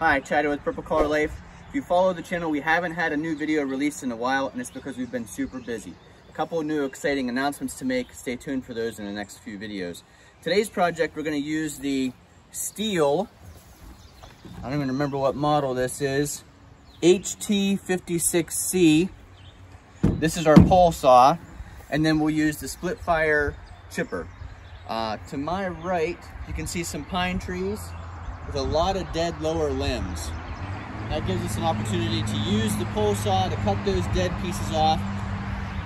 Hi, Chad with Purple Collar Life. If you follow the channel, we haven't had a new video released in a while, and it's because we've been super busy. A couple of new exciting announcements to make. Stay tuned for those in the next few videos. Today's project, we're going to use the Stihl, I don't even remember what model this is, HT56C. This is our pole saw, and then we'll use the split fire chipper. To my right, you can see some pine trees with a lot of dead lower limbs. That gives us an opportunity to use the pole saw to cut those dead pieces off.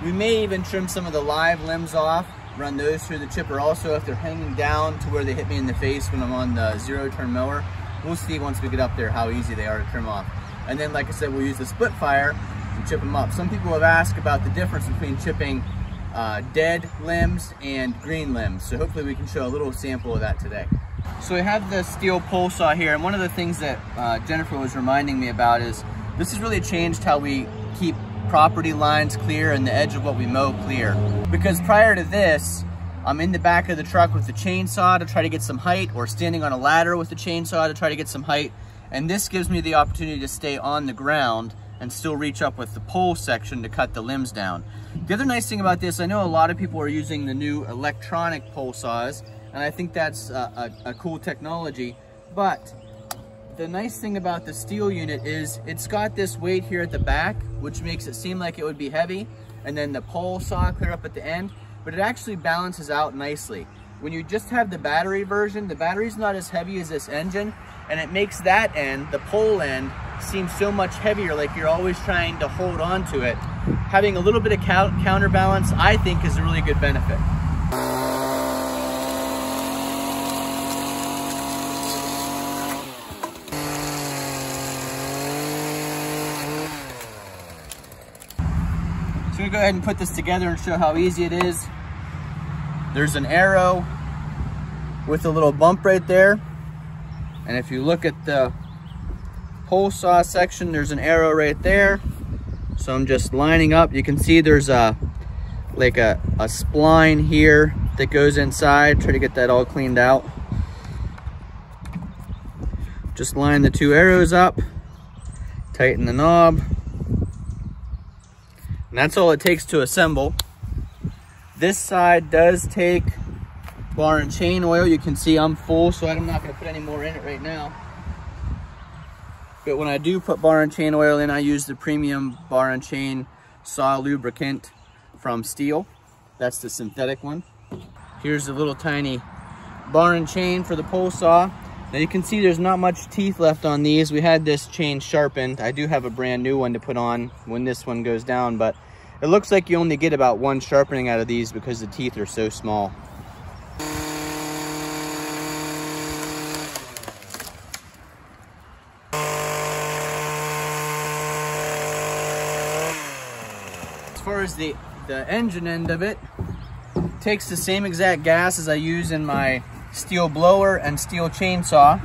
We may even trim some of the live limbs off, run those through the chipper also if they're hanging down to where they hit me in the face when I'm on the zero-turn mower. We'll see once we get up there how easy they are to trim off. And then, like I said, we'll use the split fire and chip them up. Some people have asked about the difference between chipping dead limbs and green limbs. So hopefully we can show a little sample of that today. So we have the Stihl pole saw here, and one of the things that Jennifer was reminding me about is this has really changed how we keep property lines clear and the edge of what we mow clear. Because prior to this, I'm in the back of the truck with the chainsaw to try to get some height, or standing on a ladder with the chainsaw to try to get some height, and this gives me the opportunity to stay on the ground and still reach up with the pole section to cut the limbs down. The other nice thing about this, I know a lot of people are using the new electronic pole saws, and I think that's a cool technology, but the nice thing about the Stihl unit is it's got this weight here at the back, which makes it seem like it would be heavy, and then the pole saw clear up at the end, but it actually balances out nicely. When you just have the battery version, the battery's not as heavy as this engine, and it makes that end, the pole end, seem so much heavier, like you're always trying to hold on to it. Having a little bit of counterbalance, I think, is a really good benefit. So we go ahead and put this together and show how easy it is. There's an arrow with a little bump right there. And if you look at the pole saw section, there's an arrow right there. So I'm just lining up. You can see there's like a spline here that goes inside. Try to get that all cleaned out. Just line the two arrows up, tighten the knob. And that's all it takes to assemble. This side does take bar and chain oil. You can see I'm full, so I'm not going to put any more in it right now. But when I do put bar and chain oil in, I use the premium bar and chain saw lubricant from Stihl. That's the synthetic one. Here's the little tiny bar and chain for the pole saw. Now you can see there's not much teeth left on these. We had this chain sharpened. I do have a brand new one to put on when this one goes down, but it looks like you only get about one sharpening out of these because the teeth are so small. As far as the engine end of it, takes the same exact gas as I use in my Stihl blower and Stihl chainsaw.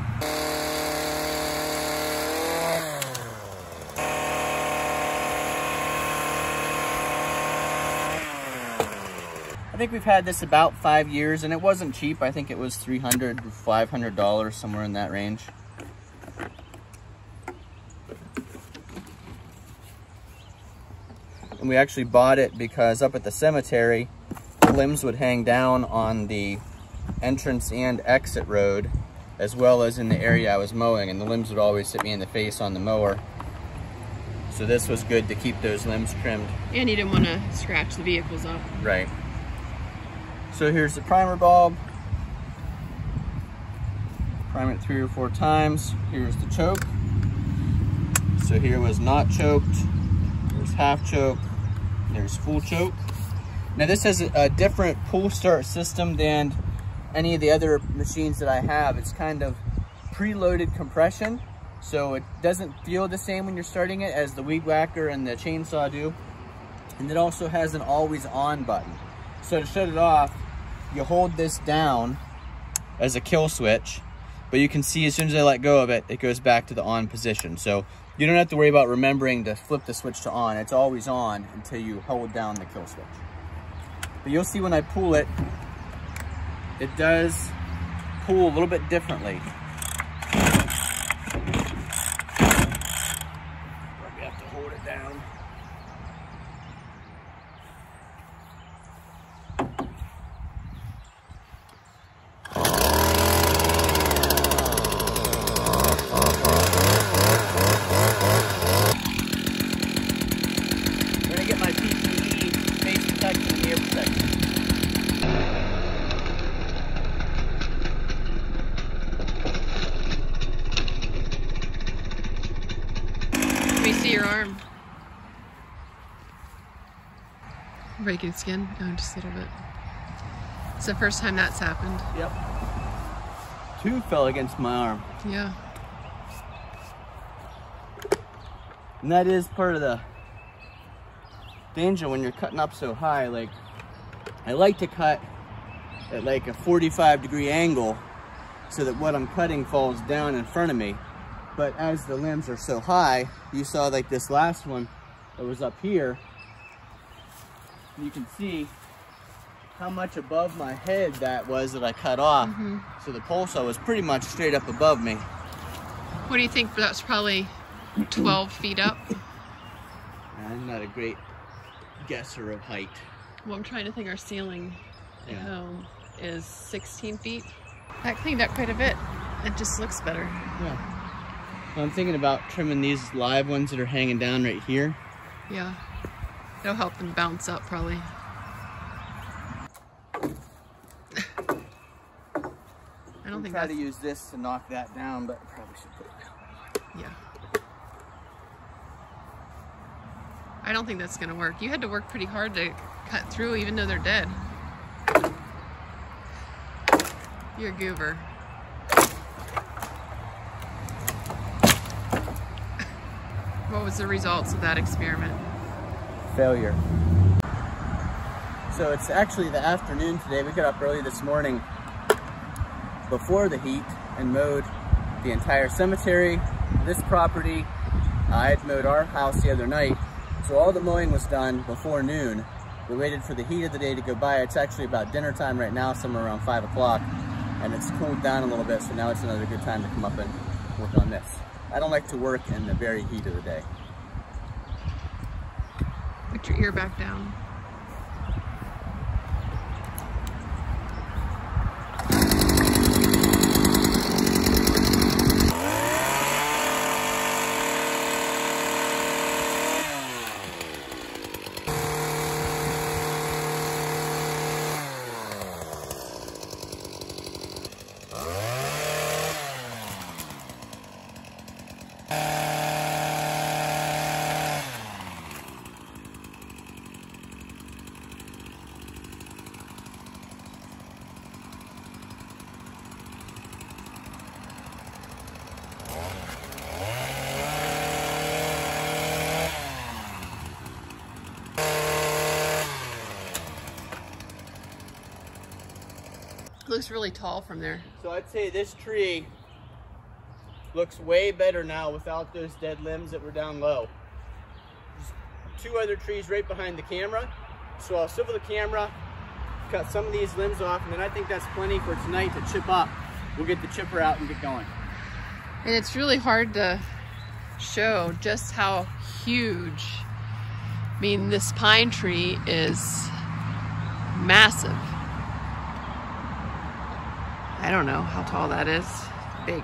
I think we've had this about 5 years, and it wasn't cheap. I think it was $300 to $500, somewhere in that range. And we actually bought it because up at the cemetery, the limbs would hang down on the entrance and exit road, as well as in the area I was mowing, and the limbs would always hit me in the face on the mower. So this was good to keep those limbs trimmed. And you didn't want to scratch the vehicles up. Right. So here's the primer bulb. Prime it 3 or 4 times. Here's the choke. So here was not choked. There's half choke. There's full choke. Now this has a different pull start system than any of the other machines that I have. It's kind of preloaded compression, so it doesn't feel the same when you're starting it as the weed whacker and the chainsaw do. And it also has an always on button. So to shut it off, you hold this down as a kill switch, but you can see as soon as I let go of it, it goes back to the on position. So you don't have to worry about remembering to flip the switch to on. It's always on until you hold down the kill switch. But you'll see when I pull it, it does pull a little bit differently. your arm? Breaking skin? Oh, just a little bit. It's the first time that's happened. Yep. 2 fell against my arm. Yeah. And that is part of the danger when you're cutting up so high. Like, I like to cut at like a 45-degree angle so that what I'm cutting falls down in front of me. But as the limbs are so high, you saw like this last one that was up here, you can see how much above my head that was that I cut off. So the pole saw was pretty much straight up above me. What do you think? That's probably 12 feet up? I'm not a great guesser of height. Well, I'm trying to think our ceiling at home is 16 feet. That cleaned up quite a bit. It just looks better. Yeah. Well, I'm thinking about trimming these live ones that are hanging down right here. Yeah. It'll help them bounce up probably. I don't think try to use this to knock that down, but I probably should put it down. Yeah. I don't think that's gonna work. You had to work pretty hard to cut through even though they're dead. You're a goober. What was the results of that experiment? Failure. So it's actually the afternoon today. We got up early this morning before the heat and mowed the entire cemetery, this property. I had mowed our house the other night, so all the mowing was done before noon. We waited for the heat of the day to go by. It's actually about dinner time right now, somewhere around 5 o'clock, and it's cooled down a little bit, so now it's another good time to come up and work on this. I don't like to work in the very heat of the day. Put your ear back down. Looks really tall from there. So I'd say this tree looks way better now without those dead limbs that were down low. There's 2 other trees right behind the camera. So I'll swivel the camera, cut some of these limbs off, and then I think that's plenty for tonight to chip up. We'll get the chipper out and get going. And it's really hard to show just how huge. I mean, this pine tree is massive. I don't know how tall that is. Big.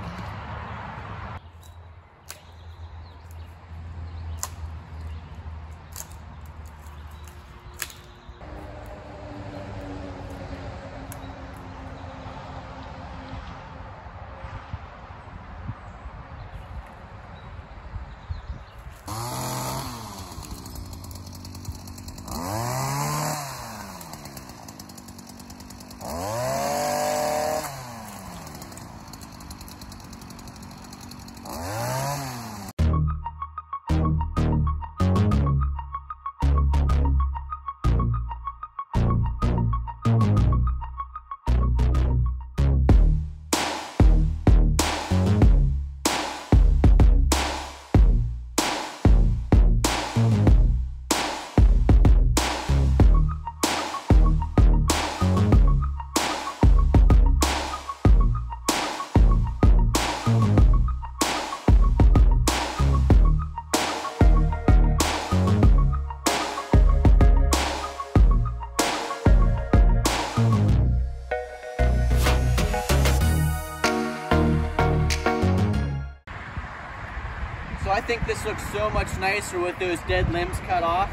So I think this looks so much nicer with those dead limbs cut off.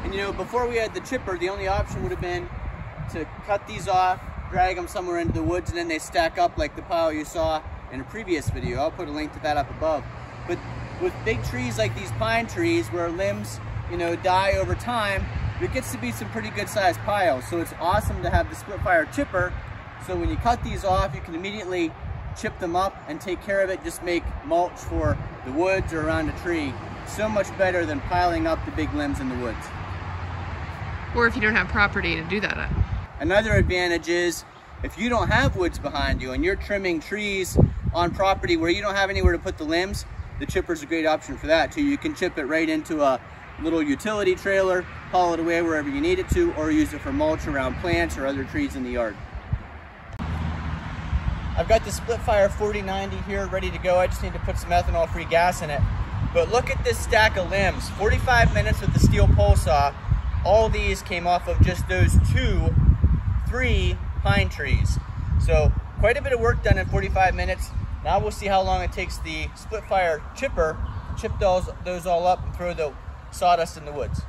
And you know, before we had the chipper, the only option would have been to cut these off, drag them somewhere into the woods, and then they stack up like the pile you saw in a previous video. I'll put a link to that up above. But with big trees like these pine trees where limbs, you know, die over time, it gets to be some pretty good sized piles. So it's awesome to have the split fire chipper. So when you cut these off, you can immediately chip them up and take care of it. Just make mulch for the woods or around a tree. So much better than piling up the big limbs in the woods. Or if you don't have property to do that at. Another advantage is if you don't have woods behind you and you're trimming trees on property where you don't have anywhere to put the limbs, the chipper's a great option for that too. You can chip it right into a little utility trailer, haul it away wherever you need it to, or use it for mulch around plants or other trees in the yard. I've got the split fire 4090 here ready to go. I just need to put some ethanol free gas in it. But look at this stack of limbs. 45 minutes with the Stihl pole saw. All these came off of just those 3 pine trees. So quite a bit of work done in 45 minutes. Now we'll see how long it takes the split fire chipper to chip those all up and throw the sawdust in the woods.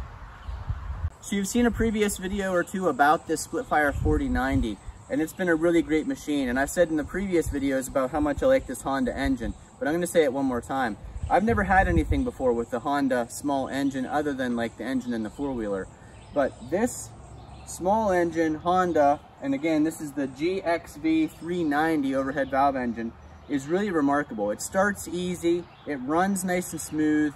So you've seen a previous video or two about this split fire 4090, and it's been a really great machine. And I've said in the previous videos about how much I like this Honda engine, but I'm going to say it one more time. I've never had anything before with the Honda small engine other than like the engine in the four-wheeler. But this small engine Honda, and again this is the GXV 390 overhead valve engine, is really remarkable. It starts easy, it runs nice and smooth.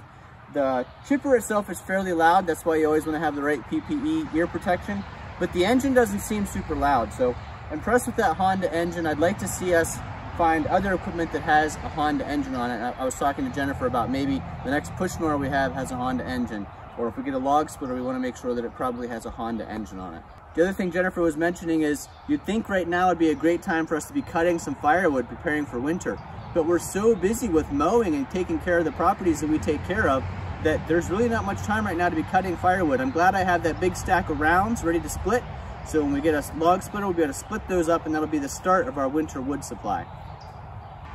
The chipper itself is fairly loud, that's why you always want to have the right PPE ear protection, but the engine doesn't seem super loud. So impressed with that Honda engine. I'd like to see us find other equipment that has a Honda engine on it. I was talking to Jennifer about maybe the next push mower we have has a Honda engine, or if we get a log splitter, we want to make sure that it probably has a Honda engine on it. The other thing Jennifer was mentioning is you'd think right now would be a great time for us to be cutting some firewood, preparing for winter, but we're so busy with mowing and taking care of the properties that we take care of that there's really not much time right now to be cutting firewood. I'm glad I have that big stack of rounds ready to split, so when we get a log splitter, we'll be able to split those up, and that'll be the start of our winter wood supply.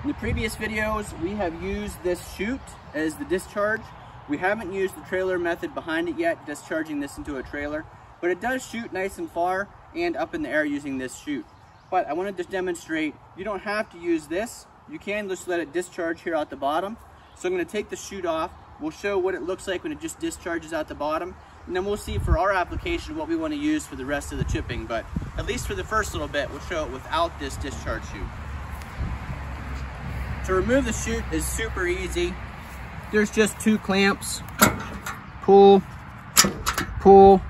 In the previous videos, we have used this chute as the discharge. We haven't used the trailer method behind it yet, discharging this into a trailer, but it does shoot nice and far and up in the air using this chute. But I wanted to demonstrate, you don't have to use this. You can just let it discharge here out the bottom. So I'm going to take the chute off. We'll show what it looks like when it just discharges out the bottom, and then we'll see for our application what we want to use for the rest of the chipping. But at least for the first little bit, we'll show it without this discharge chute. To remove the chute is super easy. There's just 2 clamps. Pull, pull.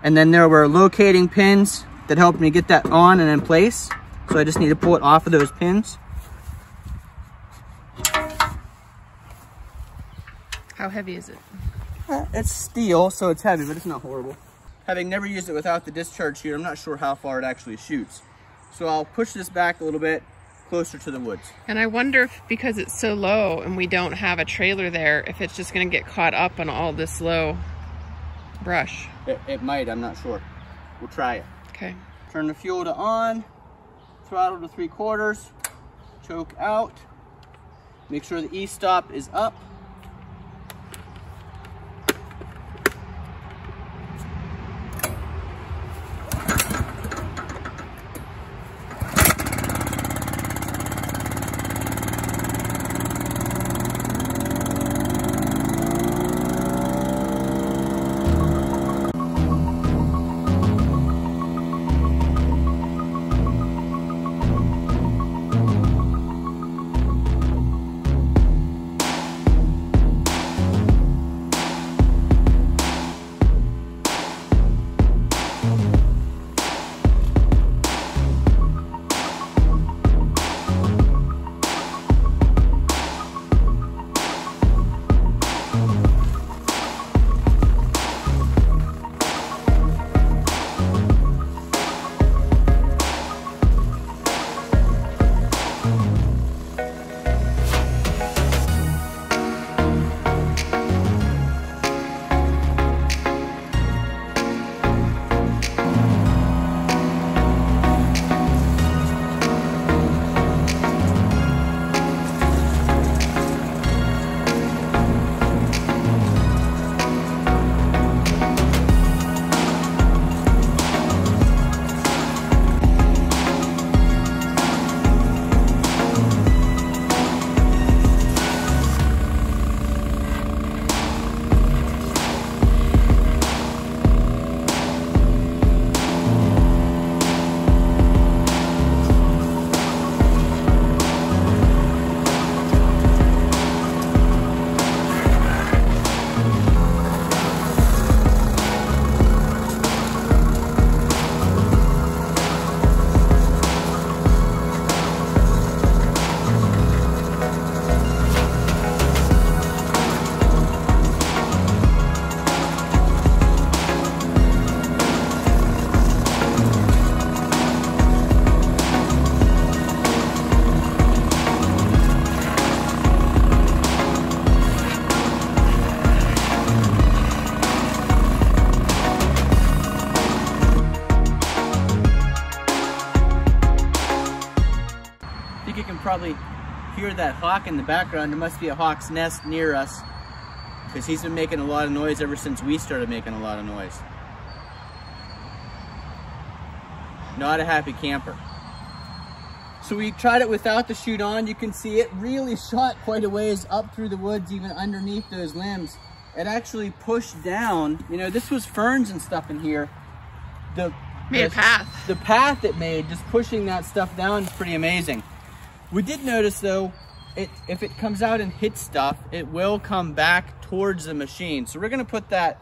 And then there were locating pins that helped me get that on and in place. So I just need to pull it off of those pins. How heavy is it? It's steel, so it's heavy, but it's not horrible. Having never used it without the discharge chute, I'm not sure how far it actually shoots. So I'll push this back a little bit closer to the woods. And I wonder if, because it's so low and we don't have a trailer there, if it's just going to get caught up on all this low brush. It might, I'm not sure. We'll try it. Okay. Turn the fuel to on, throttle to 3/4, choke out. Make sure the e-stop is up. probably hear that hawk in the background. There must be a hawk's nest near us because he's been making a lot of noise ever since we started making a lot of noise. Not a happy camper. So we tried it without the chute on. You can see it really shot quite a ways up through the woods, even underneath those limbs. It actually pushed down. You know, this was ferns and stuff in here. Made a path. The path it made, just pushing that stuff down, is pretty amazing. We did notice though, if it comes out and hits stuff, it will come back towards the machine. So we're gonna put that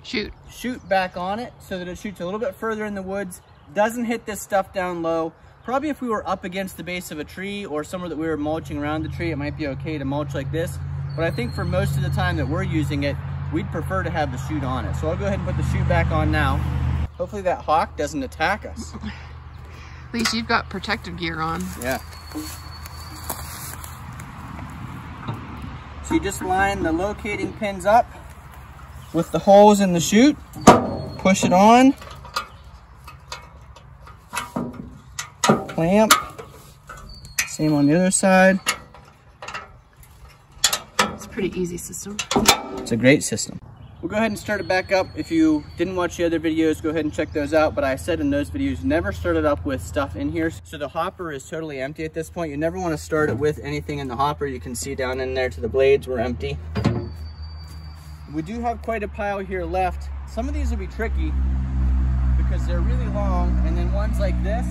chute back on it so that it shoots a little bit further in the woods, doesn't hit this stuff down low. Probably if we were up against the base of a tree or somewhere that we were mulching around the tree, it might be okay to mulch like this. But I think for most of the time that we're using it, we'd prefer to have the chute on it. So I'll go ahead and put the chute back on now. Hopefully that hawk doesn't attack us. At least you've got protective gear on. Yeah. So you just line the locating pins up with the holes in the chute, push it on, clamp, same on the other side. It's a pretty easy system. It's a great system. We'll go ahead and start it back up. If you didn't watch the other videos, go ahead and check those out. But I said in those videos, never start it up with stuff in here. So the hopper is totally empty at this point. You never want to start it with anything in the hopper. You can see down in there to the blades were empty. We do have quite a pile here left. Some of these will be tricky because they're really long. And then ones like this,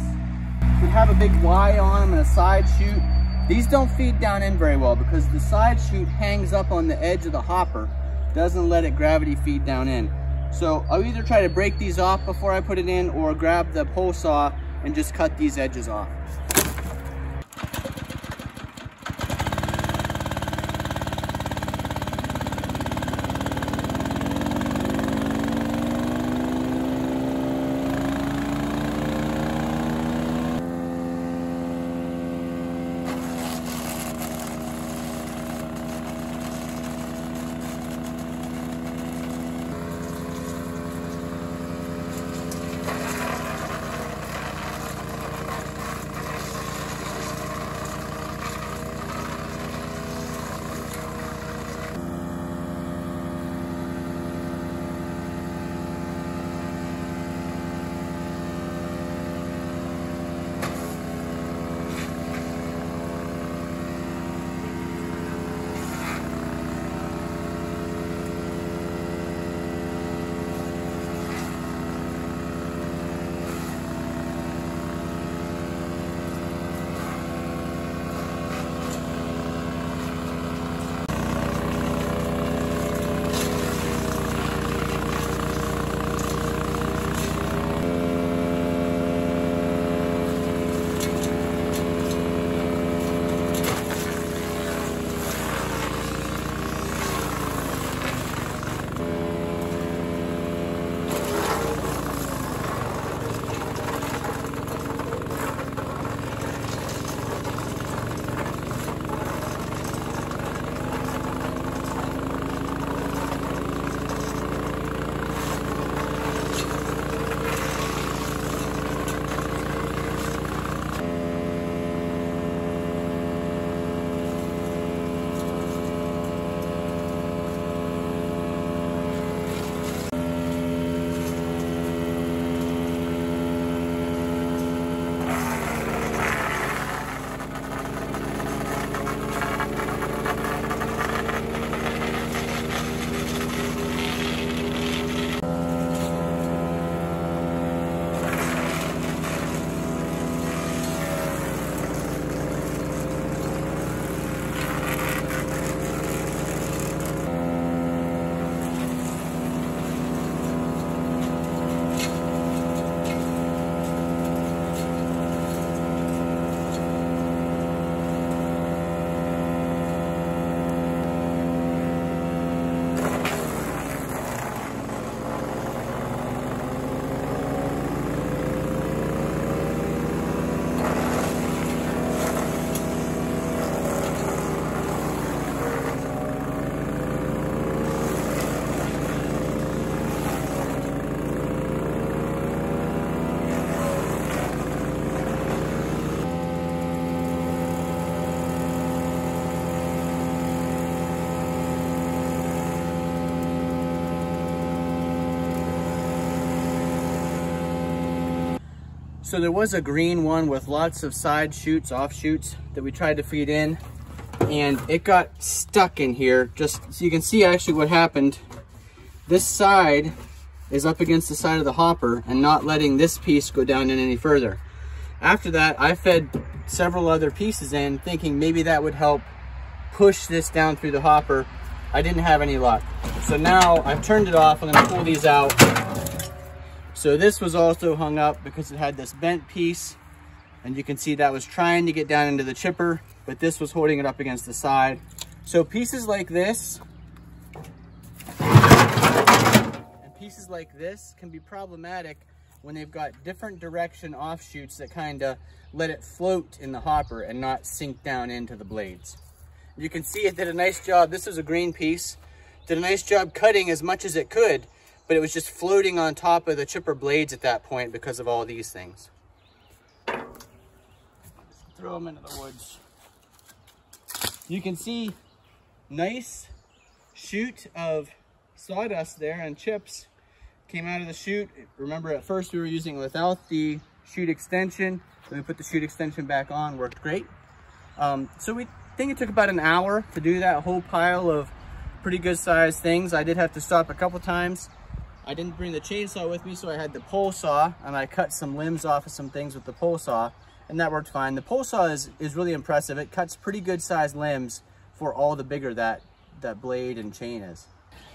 we have a big Y on them and a side chute. These don't feed down in very well because the side chute hangs up on the edge of the hopper, doesn't let it gravity feed down in. So I'll either try to break these off before I put it in or grab the pole saw and just cut these edges off. So there was a green one with lots of side shoots, offshoots that we tried to feed in, and it got stuck in here. Just so you can see actually what happened. This side is up against the side of the hopper and not letting this piece go down in any further. After that, I fed several other pieces in, thinking maybe that would help push this down through the hopper. I didn't have any luck. So now I've turned it off. I'm gonna pull these out. So this was also hung up because it had this bent piece, and you can see that was trying to get down into the chipper, but this was holding it up against the side. So pieces like this and pieces like this can be problematic when they've got different direction offshoots that kind of let it float in the hopper and not sink down into the blades. You can see it did a nice job. This is a green piece. Did a nice job cutting as much as it could, but it was just floating on top of the chipper blades at that point because of all these things. Just throw them into the woods. You can see nice shoot of sawdust there and chips came out of the chute. Remember, at first we were using it without the chute extension. Then we put the chute extension back on, worked great. So we think it took about an hour to do that whole pile of pretty good sized things. I did have to stop a couple times. I didn't bring the chainsaw with me, so I had the pole saw, and I cut some limbs off of some things with the pole saw, and that worked fine. The pole saw is really impressive. It cuts pretty good sized limbs for all the bigger that blade and chain is.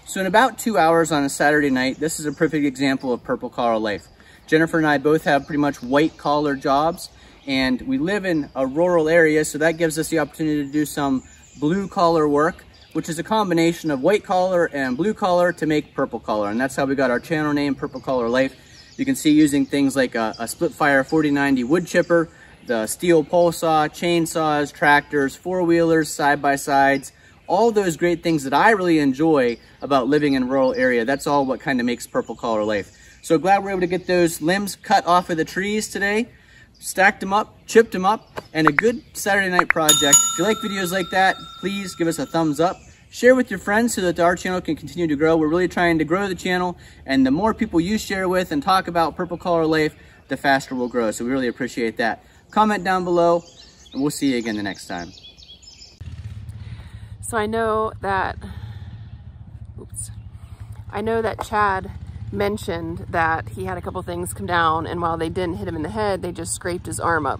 So in about 2 hours on a Saturday night, this is a perfect example of purple collar life. Jennifer and I both have pretty much white collar jobs, and we live in a rural area, so that gives us the opportunity to do some blue collar work, which is a combination of white collar and blue collar to make purple collar. And that's how we got our channel name, Purple Collar Life. You can see using things like a split fire 4090 wood chipper, the Stihl pole saw, chainsaws, tractors, four-wheelers, side-by-sides, all those great things that I really enjoy about living in a rural area. That's all what kind of makes Purple Collar Life. So glad we're able to get those limbs cut off of the trees today, stacked them up, chipped them up, and a good Saturday night project. If you like videos like that, please give us a thumbs up. Share with your friends so that our channel can continue to grow. We're really trying to grow the channel, and the more people you share with and talk about Purple Collar Life, the faster we'll grow. So we really appreciate that. Comment down below, and we'll see you again the next time. So I know that Chad mentioned that he had a couple things come down, and while they didn't hit him in the head, they just scraped his arm up.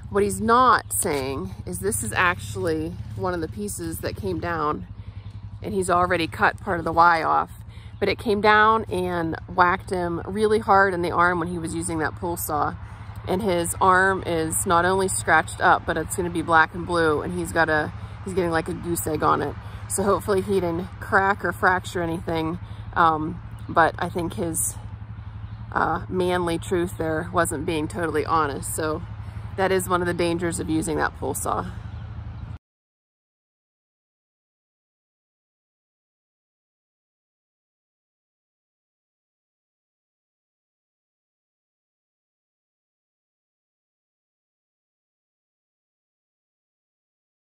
What he's not saying is this is actually one of the pieces that came down, and he's already cut part of the Y off, but it came down and whacked him really hard in the arm when he was using that pull saw. And his arm is not only scratched up, but it's gonna be black and blue, and he's getting like a goose egg on it. So hopefully he didn't crack or fracture anything, but I think his manly truth there wasn't being totally honest. So that is one of the dangers of using that pull saw.